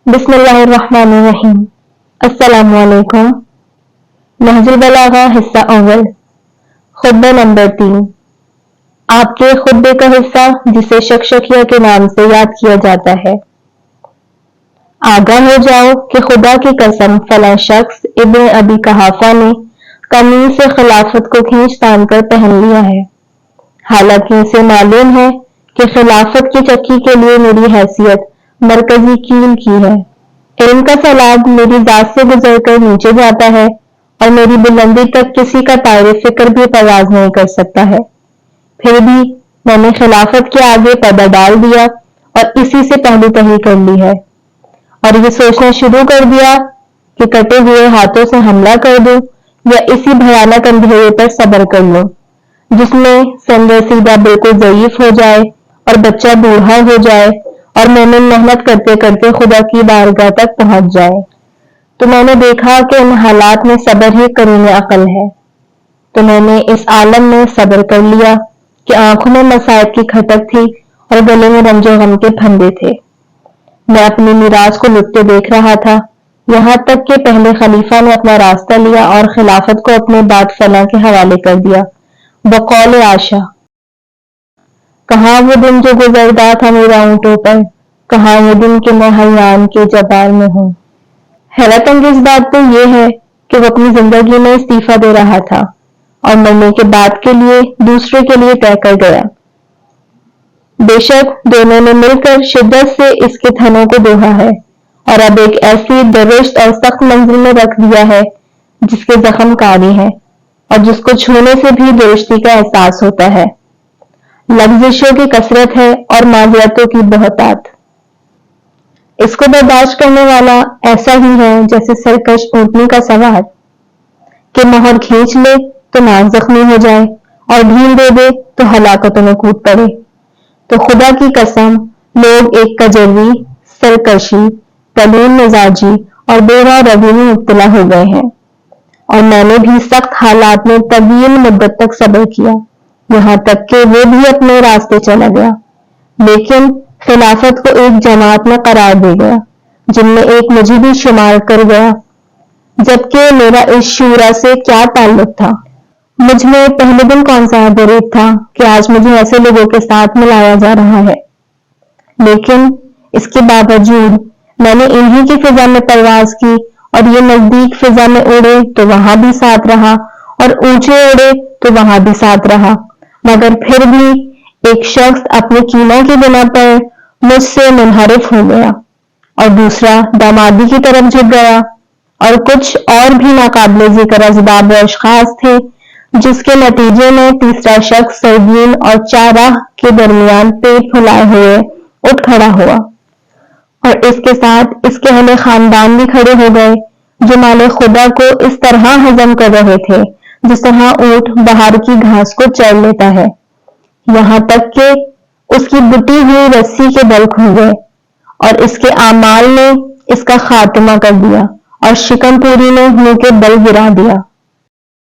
بسم اللہ الرحمن الرحیم۔ السلام علیکم۔ نہج البلاغہ حصہ اول، خطبہ نمبر 3۔ آپ کے خطبے کا حصہ جسے شکشکیہ کے نام سے یاد کیا جاتا ہے۔ آگاہ ہو جاؤ کہ خدا کی قسم فلاں شخص ابن ابی قحافہ نے قمیص سے خلافت کو کھینچ تان کر پہن لیا ہے، حالانکہ اسے معلوم ہے کہ خلافت کی چکی کے لیے میری حیثیت مرکزی کیل کی ہے۔ علم کا سیلاب میری ذات سے گزر کر نیچے جاتا ہے اور میری بلندی تک کسی کا طائر فکر بھی پرواز نہیں کر سکتا ہے، پھر بھی میں نے خلافت کے آگے پردہ ڈال دیا اور اسی سے پہلو پہی کر لی ہے، اور یہ سوچنا شروع کر دیا کہ کٹے ہوئے ہاتھوں سے حملہ کر دوں یا اسی بھیانک اندھیرے پر صبر کر لوں جس میں سن رسیدہ بالکل ضعیف ہو جائے اور بچہ بوڑھا ہو جائے اور مومن محنت کرتے کرتے خدا کی بارگاہ تک پہنچ جائے۔ تو میں نے دیکھا کہ ان حالات میں صبر ہی قرین عقل ہے، تو میں نے اس عالم میں صبر کر لیا کہ آنکھوں میں مصائب کی کھٹک تھی اور گلے میں رنج و غم کے پھندے تھے۔ میں اپنی میراث کو لٹتے دیکھ رہا تھا، یہاں تک کہ پہلے خلیفہ نے اپنا راستہ لیا اور خلافت کو اپنے بعد فلاں کے حوالے کر دیا بقول عائشہ۔ کہاں وہ دن جو گزردا تھا میرا اونٹوں پر، کہاں وہ دن کہ میں حیان کے جبال میں ہوں۔ حیرت انگیز بات تو یہ ہے کہ وہ اپنی زندگی میں استعفیٰ دے رہا تھا اور مرنے کے بعد کے لیے دوسرے کے لیے طے کر گیا۔ بے شک دونوں نے مل کر شدت سے اس کے تھنوں کو دوہا ہے اور اب ایک ایسی درشت اور سخت منزل میں رکھ دیا ہے جس کے زخم کاری ہیں اور جس کو چھونے سے بھی درشتی کا احساس ہوتا ہے۔ لغزشوں کی کثرت ہے اور معذرتوں کی بہتات۔ اس کو برداشت کرنے والا ایسا ہی ہے جیسے سرکش اونٹنی کا سوار کہ مہر کھینچ لے تو ناک زخمی ہو جائے اور ڈھیل دے دے تو ہلاکتوں میں کود پڑے۔ تو خدا کی قسم لوگ ایک کجروی، سرکشی، تلون مزاجی اور بے راہ روی میں مبتلا ہو گئے ہیں، اور میں نے بھی سخت حالات میں طویل مدت تک صبر کیا، یہاں تک کہ وہ بھی اپنے راستے چلا گیا، لیکن خلافت کو ایک جماعت میں قرار دے گیا جن میں ایک مجھے بھی شمار کر گیا، جبکہ میرا اس شورا سے کیا تعلق تھا؟ مجھ میں پہلے دن کون سا غریب تھا کہ آج مجھے ایسے لوگوں کے ساتھ ملایا جا رہا ہے، لیکن اس کے باوجود میں نے انہی کی فضا میں پرواز کی اور یہ نزدیک فضا میں اڑے تو وہاں بھی ساتھ رہا اور اونچے اڑے تو وہاں بھی ساتھ رہا، مگر پھر بھی ایک شخص اپنے کینہ کی بنا پر مجھ سے منحرف ہو گیا اور دوسرا دامادی کی طرف جھک گیا، اور کچھ اور بھی ناقابل ذکر اسباب و اشخاص تھے جس کے نتیجے میں تیسرا شخص سردین اور چاراہ کے درمیان پیٹ پھلائے ہوئے اٹھ کھڑا ہوا، اور اس کے ساتھ اس کے اہل خاندان بھی کھڑے ہو گئے جو مال خدا کو اس طرح ہضم کر رہے تھے جس طرح اونٹ بہار کی گھاس کو چر لیتا ہے، یہاں تک کہ اس کی بٹی ہوئی رسی کے بل کھل گئے اور اس کے اعمال نے اس کا خاتمہ کر دیا اور شکم پوری نے منہ کے بل گرا دیا۔